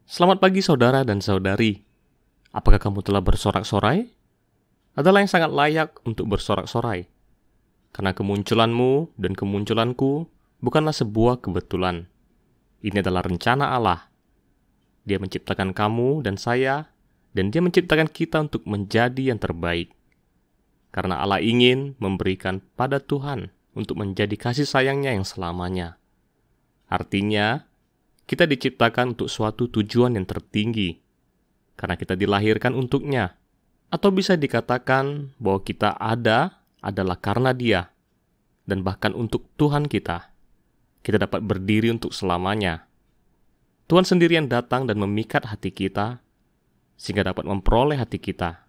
Selamat pagi saudara dan saudari. Apakah kamu telah bersorak-sorai? Adalah yang sangat layak untuk bersorak-sorai. Karena kemunculanmu dan kemunculanku bukanlah sebuah kebetulan. Ini adalah rencana Allah. Dia menciptakan kamu dan saya, dan Dia menciptakan kita untuk menjadi yang terbaik. Karena Allah ingin memberikan pada Tuhan untuk menjadi kasih sayangnya yang selamanya. Artinya, kita diciptakan untuk suatu tujuan yang tertinggi, karena kita dilahirkan untuknya. Atau bisa dikatakan bahwa kita adalah karena Dia, dan bahkan untuk Tuhan kita. Kita dapat berdiri untuk selamanya. Tuhan sendiri yang datang dan memikat hati kita, sehingga dapat memperoleh hati kita.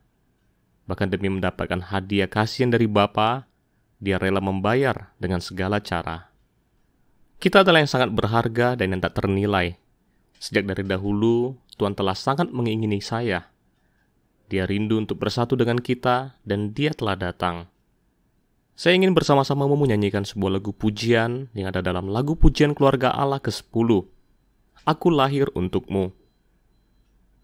Bahkan demi mendapatkan hadiah kasihan dari Bapa, Dia rela membayar dengan segala cara. Kita adalah yang sangat berharga dan yang tak ternilai. Sejak dari dahulu, Tuhan telah sangat mengingini saya. Dia rindu untuk bersatu dengan kita, dan Dia telah datang. Saya ingin bersama-sama menyanyikan sebuah lagu pujian yang ada dalam lagu pujian keluarga Allah ke-10. Aku lahir untukmu.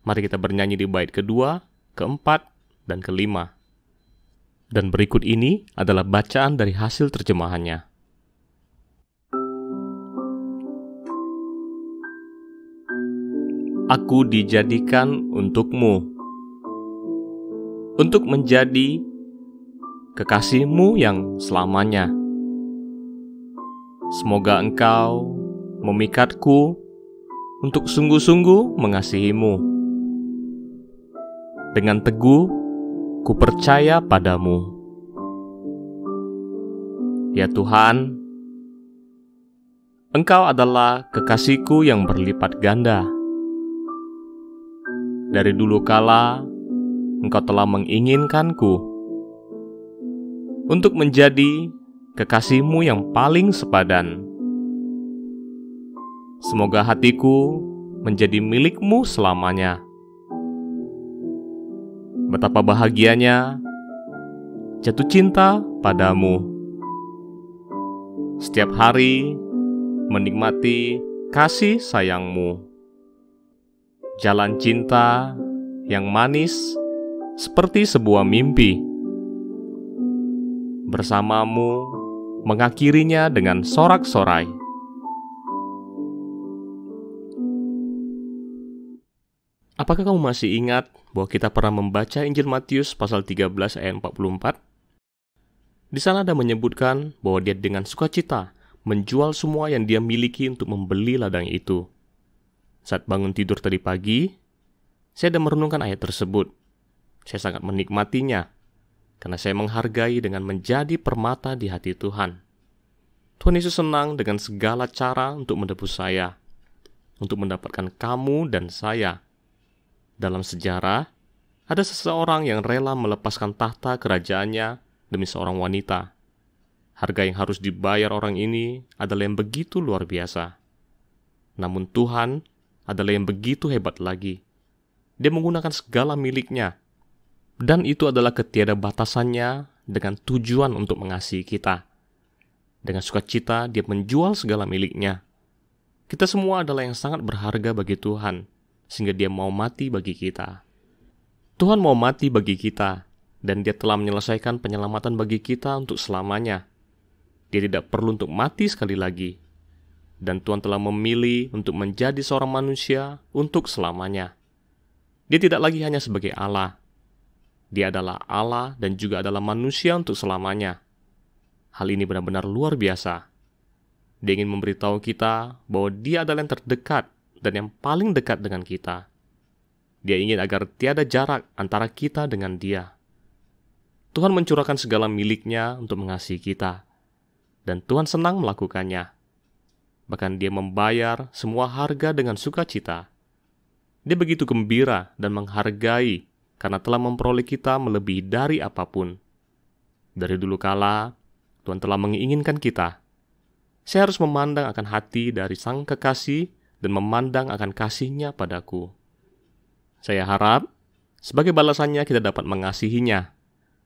Mari kita bernyanyi di bait kedua, keempat, dan kelima. Dan berikut ini adalah bacaan dari hasil terjemahannya. Aku dijadikan untukmu, untuk menjadi kekasihmu yang selamanya. Semoga engkau memikatku untuk sungguh-sungguh mengasihimu. Dengan teguh, ku percaya padamu. Ya Tuhan, Engkau adalah kekasihku yang berlipat ganda. Dari dulu kala, Engkau telah menginginkanku untuk menjadi kekasihmu yang paling sepadan. Semoga hatiku menjadi milikmu selamanya. Betapa bahagianya jatuh cinta padamu. Setiap hari menikmati kasih sayangmu. Jalan cinta yang manis seperti sebuah mimpi. Bersamamu mengakhirinya dengan sorak-sorai. Apakah kamu masih ingat bahwa kita pernah membaca Injil Matius pasal 13 ayat 44? Di sana ada menyebutkan bahwa dia dengan sukacita menjual semua yang dia miliki untuk membeli ladang itu. Saat bangun tidur tadi pagi, saya ada merenungkan ayat tersebut. Saya sangat menikmatinya, karena saya menghargai dengan menjadi permata di hati Tuhan. Tuhan Yesus senang dengan segala cara untuk menebus saya, untuk mendapatkan kamu dan saya. Dalam sejarah, ada seseorang yang rela melepaskan tahta kerajaannya demi seorang wanita. Harga yang harus dibayar orang ini adalah yang begitu luar biasa. Namun Tuhan adalah yang begitu hebat lagi. Dia menggunakan segala miliknya, dan itu adalah ketiadabatasannya dengan tujuan untuk mengasihi kita. Dengan sukacita dia menjual segala miliknya. Kita semua adalah yang sangat berharga bagi Tuhan, sehingga Dia mau mati bagi kita. Tuhan mau mati bagi kita, dan Dia telah menyelesaikan penyelamatan bagi kita untuk selamanya. Dia tidak perlu untuk mati sekali lagi. Dan Tuhan telah memilih untuk menjadi seorang manusia untuk selamanya. Dia tidak lagi hanya sebagai Allah. Dia adalah Allah dan juga adalah manusia untuk selamanya. Hal ini benar-benar luar biasa. Dia ingin memberitahu kita bahwa Dia adalah yang terdekat dan yang paling dekat dengan kita. Dia ingin agar tiada jarak antara kita dengan Dia. Tuhan mencurahkan segala miliknya untuk mengasihi kita. Dan Tuhan senang melakukannya. Bahkan Dia membayar semua harga dengan sukacita. Dia begitu gembira dan menghargai karena telah memperoleh kita melebihi dari apapun. Dari dulu kala, Tuhan telah menginginkan kita. Saya harus memandang akan hati dari Sang Kekasih dan memandang akan kasih-Nya padaku. Saya harap, sebagai balasannya kita dapat mengasihinya,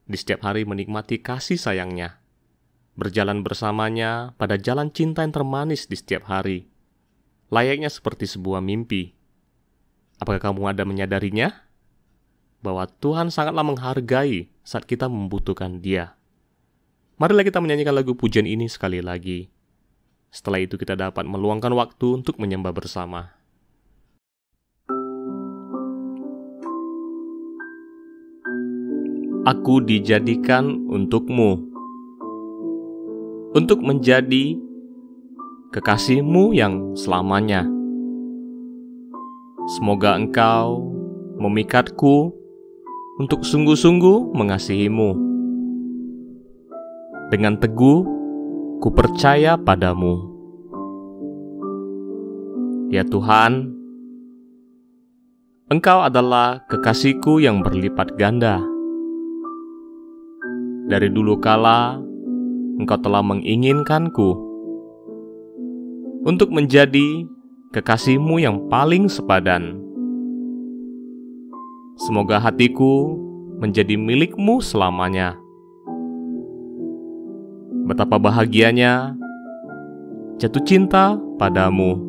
di setiap hari menikmati kasih sayang-Nya, berjalan bersamanya pada jalan cinta yang termanis di setiap hari, layaknya seperti sebuah mimpi. Apakah kamu ada menyadarinya? Bahwa Tuhan sangatlah menghargai saat kita membutuhkan Dia. Marilah kita menyanyikan lagu pujian ini sekali lagi. Setelah itu kita dapat meluangkan waktu untuk menyembah bersama. Aku dijadikan untukmu, untuk menjadi kekasihmu yang selamanya. Semoga engkau memikatku untuk sungguh-sungguh mengasihimu. Dengan teguh, ku percaya padamu. Ya Tuhan, Engkau adalah kekasihku yang berlipat ganda. Dari dulu kala, Engkau telah menginginkanku untuk menjadi kekasihmu yang paling sepadan. Semoga hatiku menjadi milikmu selamanya. Betapa bahagianya jatuh cinta padamu.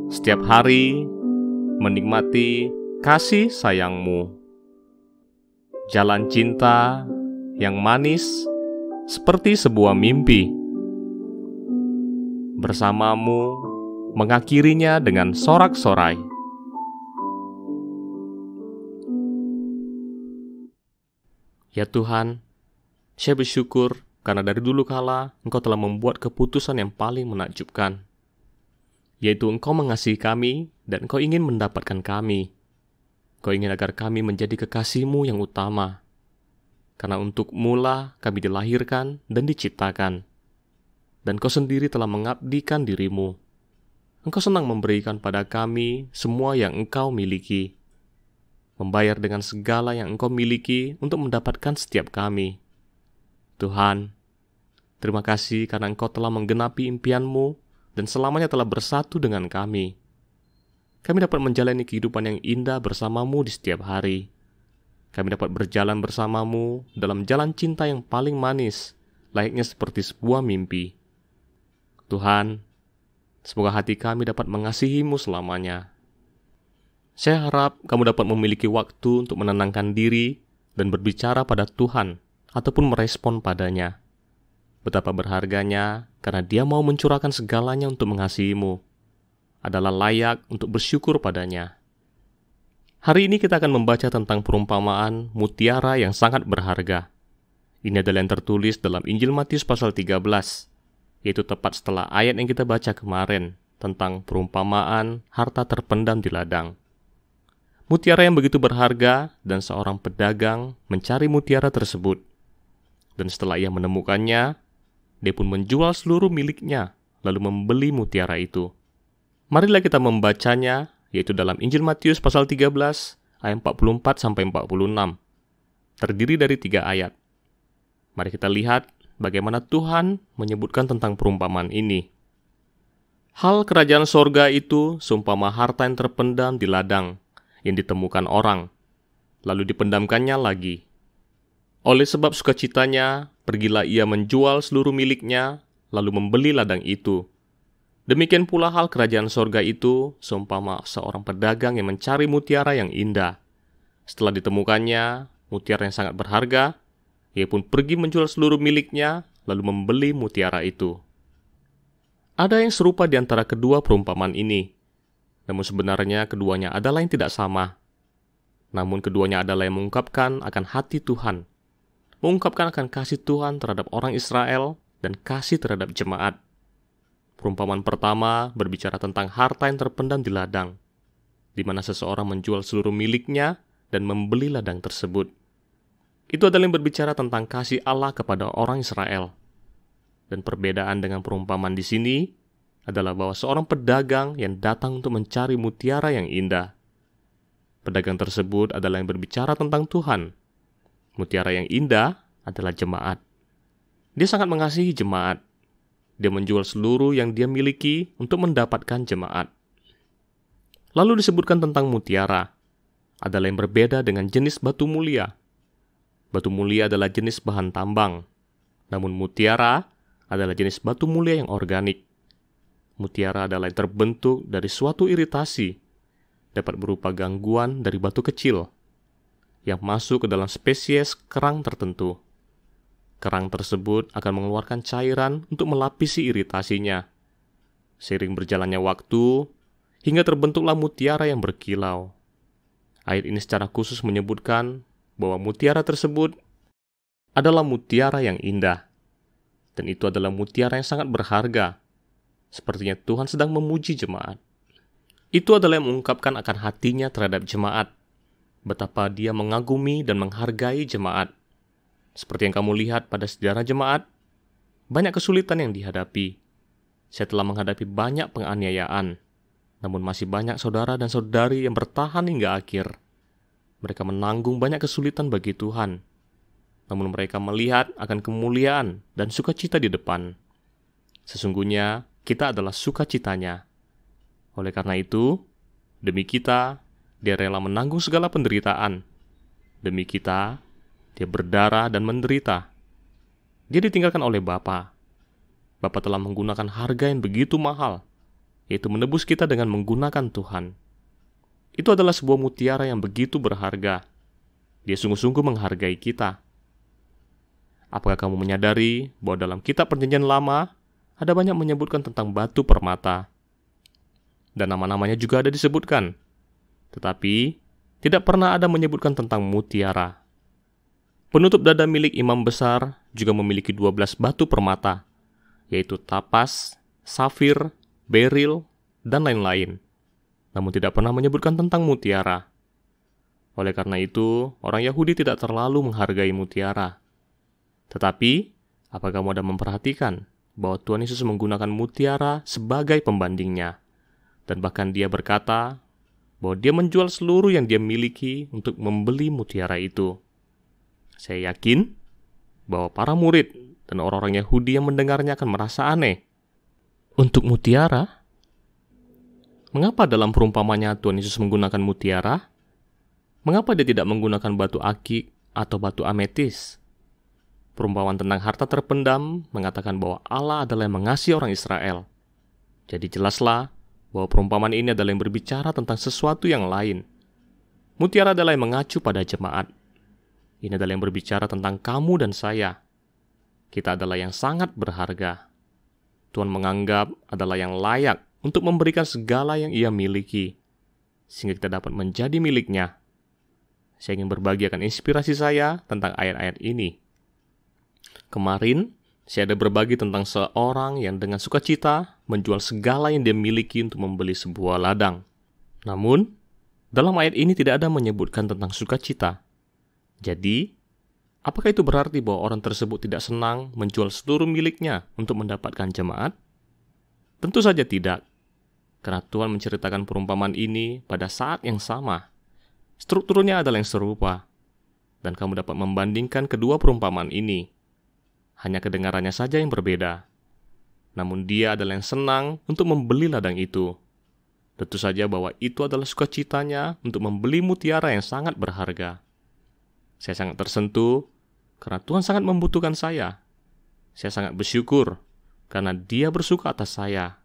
Setiap hari menikmati kasih sayangmu. Jalan cinta yang manis seperti sebuah mimpi. Bersamamu mengakhirinya dengan sorak-sorai. Ya Tuhan, saya bersyukur karena dari dulu kala Engkau telah membuat keputusan yang paling menakjubkan, yaitu Engkau mengasihi kami dan Engkau ingin mendapatkan kami. Engkau ingin agar kami menjadi kekasih-Mu yang utama, karena untuk-Mu lah kami dilahirkan dan diciptakan, dan Engkau sendiri telah mengabdikan diri-Mu. Engkau senang memberikan pada kami semua yang Engkau miliki, membayar dengan segala yang Engkau miliki untuk mendapatkan setiap kami. Tuhan, terima kasih karena Engkau telah menggenapi impian-Mu dan selamanya telah bersatu dengan kami. Kami dapat menjalani kehidupan yang indah bersama-Mu di setiap hari. Kami dapat berjalan bersama-Mu dalam jalan cinta yang paling manis, layaknya seperti sebuah mimpi. Tuhan, semoga hati kami dapat mengasihi-Mu selamanya. Saya harap kamu dapat memiliki waktu untuk menenangkan diri dan berbicara pada Tuhan ataupun merespon padanya. Betapa berharganya karena Dia mau mencurahkan segalanya untuk mengasihi-Mu. Adalah layak untuk bersyukur padanya. Hari ini kita akan membaca tentang perumpamaan mutiara yang sangat berharga. Ini adalah yang tertulis dalam Injil Matius pasal 13, yaitu tepat setelah ayat yang kita baca kemarin tentang perumpamaan harta terpendam di ladang. Mutiara yang begitu berharga dan seorang pedagang mencari mutiara tersebut. Dan setelah ia menemukannya, dia pun menjual seluruh miliknya lalu membeli mutiara itu. Marilah kita membacanya, yaitu dalam Injil Matius pasal 13 ayat 44-46. Terdiri dari 3 ayat. Mari kita lihat bagaimana Tuhan menyebutkan tentang perumpamaan ini. Hal kerajaan sorga itu seumpama harta yang terpendam di ladang, yang ditemukan orang, lalu dipendamkannya lagi. Oleh sebab sukacitanya, pergilah ia menjual seluruh miliknya, lalu membeli ladang itu. Demikian pula hal kerajaan sorga itu, seumpama seorang pedagang yang mencari mutiara yang indah. Setelah ditemukannya, mutiara yang sangat berharga, ia pun pergi menjual seluruh miliknya, lalu membeli mutiara itu. Ada yang serupa di antara kedua perumpamaan ini. Namun sebenarnya keduanya adalah yang tidak sama. Namun keduanya adalah yang mengungkapkan akan hati Tuhan, mengungkapkan akan kasih Tuhan terhadap orang Israel dan kasih terhadap jemaat. Perumpamaan pertama berbicara tentang harta yang terpendam di ladang, di mana seseorang menjual seluruh miliknya dan membeli ladang tersebut. Itu adalah yang berbicara tentang kasih Allah kepada orang Israel. Dan perbedaan dengan perumpamaan di sini adalah bahwa seorang pedagang yang datang untuk mencari mutiara yang indah. Pedagang tersebut adalah yang berbicara tentang Tuhan. Mutiara yang indah adalah jemaat. Dia sangat mengasihi jemaat. Dia menjual seluruh yang dia miliki untuk mendapatkan jemaat. Lalu disebutkan tentang mutiara. Adalah yang berbeda dengan jenis batu mulia. Batu mulia adalah jenis bahan tambang. Namun mutiara adalah jenis batu mulia yang organik. Mutiara adalah yang terbentuk dari suatu iritasi, dapat berupa gangguan dari batu kecil yang masuk ke dalam spesies kerang tertentu. Kerang tersebut akan mengeluarkan cairan untuk melapisi iritasinya. Seiring berjalannya waktu, hingga terbentuklah mutiara yang berkilau. Ayat ini secara khusus menyebutkan bahwa mutiara tersebut adalah mutiara yang indah. Dan itu adalah mutiara yang sangat berharga. Sepertinya Tuhan sedang memuji jemaat. Itu adalah yang mengungkapkan akan hatinya terhadap jemaat. Betapa dia mengagumi dan menghargai jemaat. Seperti yang kamu lihat pada sejarah jemaat, banyak kesulitan yang dihadapi. Saya telah menghadapi banyak penganiayaan. Namun masih banyak saudara dan saudari yang bertahan hingga akhir. Mereka menanggung banyak kesulitan bagi Tuhan. Namun mereka melihat akan kemuliaan dan sukacita di depan. Sesungguhnya kita adalah sukacitanya. Oleh karena itu, demi kita, dia rela menanggung segala penderitaan. Demi kita, dia berdarah dan menderita. Dia ditinggalkan oleh Bapa. Bapa telah menggunakan harga yang begitu mahal, yaitu menebus kita dengan menggunakan Tuhan. Itu adalah sebuah mutiara yang begitu berharga. Dia sungguh-sungguh menghargai kita. Apakah kamu menyadari bahwa dalam kitab Perjanjian Lama ada banyak menyebutkan tentang batu permata? Dan nama-namanya juga ada disebutkan. Tetapi tidak pernah ada menyebutkan tentang mutiara. Penutup dada milik imam besar juga memiliki 12 batu permata, yaitu tapas, safir, beril, dan lain-lain. Namun tidak pernah menyebutkan tentang mutiara. Oleh karena itu, orang Yahudi tidak terlalu menghargai mutiara. Tetapi, apakah kamu ada memperhatikan bahwa Tuhan Yesus menggunakan mutiara sebagai pembandingnya? Dan bahkan dia berkata bahwa dia menjual seluruh yang dia miliki untuk membeli mutiara itu. Saya yakin bahwa para murid dan orang-orang Yahudi yang mendengarnya akan merasa aneh. Untuk mutiara? Mengapa dalam perumpamannya Tuhan Yesus menggunakan mutiara? Mengapa dia tidak menggunakan batu akik atau batu ametis? Perumpamaan tentang harta terpendam mengatakan bahwa Allah adalah yang mengasihi orang Israel. Jadi jelaslah bahwa perumpamaan ini adalah yang berbicara tentang sesuatu yang lain. Mutiara adalah yang mengacu pada jemaat. Ini adalah yang berbicara tentang kamu dan saya. Kita adalah yang sangat berharga. Tuhan menganggap adalah yang layak untuk memberikan segala yang ia miliki, sehingga kita dapat menjadi miliknya. Saya ingin berbagi akan inspirasi saya tentang ayat-ayat ini. Kemarin, saya ada berbagi tentang seorang yang dengan sukacita menjual segala yang dia miliki untuk membeli sebuah ladang. Namun, dalam ayat ini tidak ada menyebutkan tentang sukacita. Jadi, apakah itu berarti bahwa orang tersebut tidak senang menjual seluruh miliknya untuk mendapatkan jemaat? Tentu saja tidak. Karena Tuhan menceritakan perumpamaan ini pada saat yang sama. Strukturnya adalah yang serupa. Dan kamu dapat membandingkan kedua perumpamaan ini. Hanya kedengarannya saja yang berbeda. Namun dia adalah yang senang untuk membeli ladang itu. Tentu saja bahwa itu adalah sukacitanya untuk membeli mutiara yang sangat berharga. Saya sangat tersentuh karena Tuhan sangat membutuhkan saya. Saya sangat bersyukur karena dia bersuka atas saya.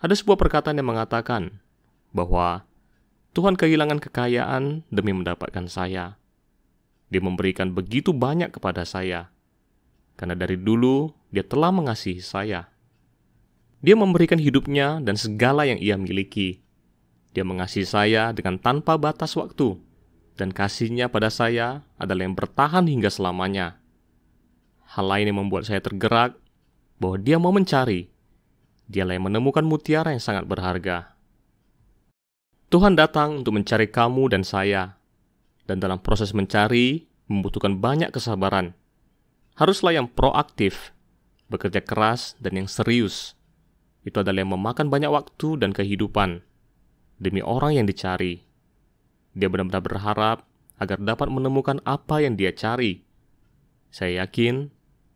Ada sebuah perkataan yang mengatakan bahwa Tuhan kehilangan kekayaan demi mendapatkan saya. Dia memberikan begitu banyak kepada saya. Karena dari dulu, dia telah mengasihi saya. Dia memberikan hidupnya dan segala yang ia miliki. Dia mengasihi saya dengan tanpa batas waktu. Dan kasihnya pada saya adalah yang bertahan hingga selamanya. Hal lain yang membuat saya tergerak, bahwa dia mau mencari. Dialah yang menemukan mutiara yang sangat berharga. Tuhan datang untuk mencari kamu dan saya. Dan dalam proses mencari, membutuhkan banyak kesabaran. Haruslah yang proaktif, bekerja keras, dan yang serius. Itu adalah yang memakan banyak waktu dan kehidupan demi orang yang dicari. Dia benar-benar berharap agar dapat menemukan apa yang dia cari. Saya yakin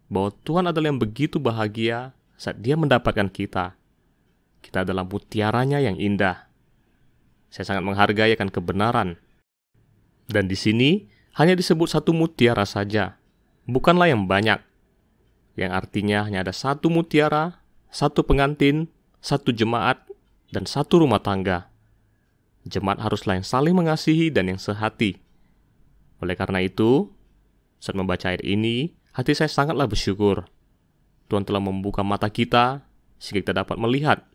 bahwa Tuhan adalah yang begitu bahagia saat dia mendapatkan kita. Kita adalah mutiaranya yang indah. Saya sangat menghargai akan kebenaran. Dan di sini hanya disebut satu mutiara saja. Bukanlah yang banyak, yang artinya hanya ada satu mutiara, satu pengantin, satu jemaat, dan satu rumah tangga. Jemaat haruslah yang saling mengasihi dan yang sehati. Oleh karena itu, saat membaca ayat ini, hati saya sangatlah bersyukur. Tuhan telah membuka mata kita sehingga kita dapat melihat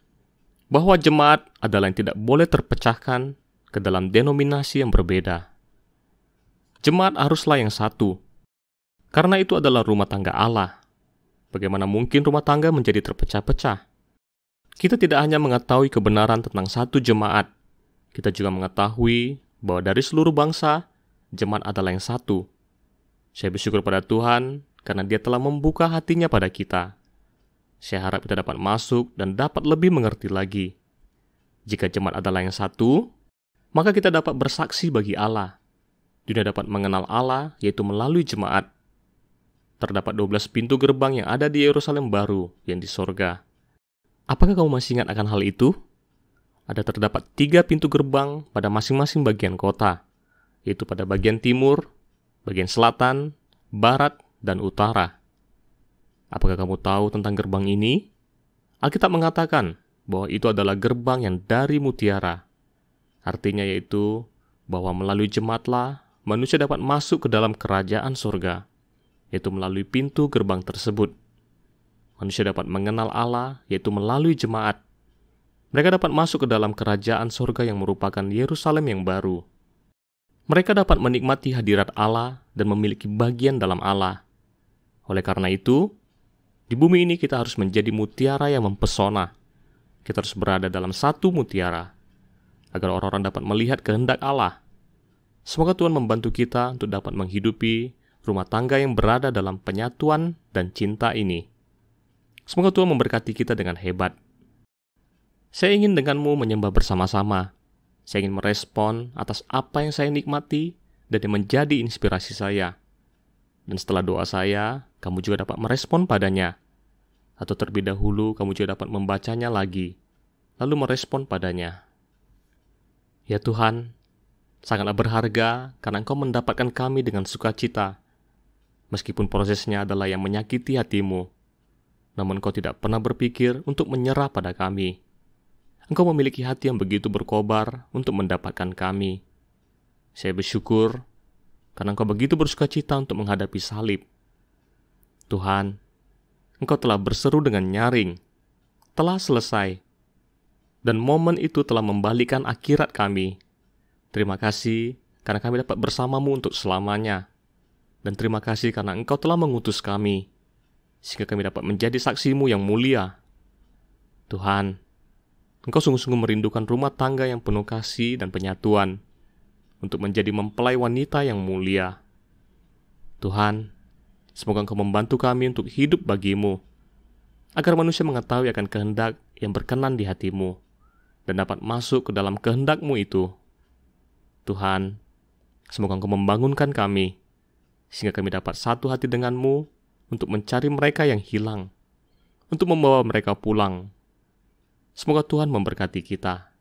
bahwa jemaat adalah yang tidak boleh terpecahkan ke dalam denominasi yang berbeda. Jemaat haruslah yang satu, karena itu adalah rumah tangga Allah. Bagaimana mungkin rumah tangga menjadi terpecah-pecah? Kita tidak hanya mengetahui kebenaran tentang satu jemaat, kita juga mengetahui bahwa dari seluruh bangsa, jemaat adalah yang satu. Saya bersyukur pada Tuhan karena Dia telah membuka hatinya pada kita. Saya harap kita dapat masuk dan dapat lebih mengerti lagi. Jika jemaat adalah yang satu, maka kita dapat bersaksi bagi Allah. Dunia dapat mengenal Allah, yaitu melalui jemaat. Terdapat 12 pintu gerbang yang ada di Yerusalem baru, yang di sorga. Apakah kamu masih ingat akan hal itu? Terdapat 3 pintu gerbang pada masing-masing bagian kota, yaitu pada bagian timur, bagian selatan, barat, dan utara. Apakah kamu tahu tentang gerbang ini? Alkitab mengatakan bahwa itu adalah gerbang yang dari mutiara. Artinya yaitu bahwa melalui jemaatlah manusia dapat masuk ke dalam kerajaan surga, yaitu melalui pintu gerbang tersebut. Manusia dapat mengenal Allah, yaitu melalui jemaat. Mereka dapat masuk ke dalam kerajaan surga yang merupakan Yerusalem yang baru. Mereka dapat menikmati hadirat Allah dan memiliki bagian dalam Allah. Oleh karena itu, di bumi ini kita harus menjadi mutiara yang mempesona. Kita harus berada dalam satu mutiara, agar orang-orang dapat melihat kehendak Allah. Semoga Tuhan membantu kita untuk dapat menghidupi rumah tangga yang berada dalam penyatuan dan cinta ini. Semoga Tuhan memberkati kita dengan hebat. Saya ingin denganmu menyembah bersama-sama. Saya ingin merespon atas apa yang saya nikmati dan yang menjadi inspirasi saya. Dan setelah doa saya, kamu juga dapat merespon padanya. Atau terlebih dahulu, kamu juga dapat membacanya lagi, lalu merespon padanya. Ya Tuhan, sangatlah berharga karena Engkau mendapatkan kami dengan sukacita. Meskipun prosesnya adalah yang menyakiti hatimu, namun Engkau tidak pernah berpikir untuk menyerah pada kami. Engkau memiliki hati yang begitu berkobar untuk mendapatkan kami. Saya bersyukur karena Engkau begitu bersukacita untuk menghadapi salib. Tuhan, Engkau telah berseru dengan nyaring, telah selesai, dan momen itu telah membalikan akhirat kami. Terima kasih karena kami dapat bersamamu untuk selamanya. Dan terima kasih karena Engkau telah mengutus kami, sehingga kami dapat menjadi saksi-Mu yang mulia. Tuhan, Engkau sungguh-sungguh merindukan rumah tangga yang penuh kasih dan penyatuan, untuk menjadi mempelai wanita yang mulia. Tuhan, semoga Engkau membantu kami untuk hidup bagi-Mu, agar manusia mengetahui akan kehendak yang berkenan di hati-Mu, dan dapat masuk ke dalam kehendak-Mu itu. Tuhan, semoga Engkau membangunkan kami, sehingga kami dapat satu hati dengan-Mu untuk mencari mereka yang hilang, untuk membawa mereka pulang. Semoga Tuhan memberkati kita.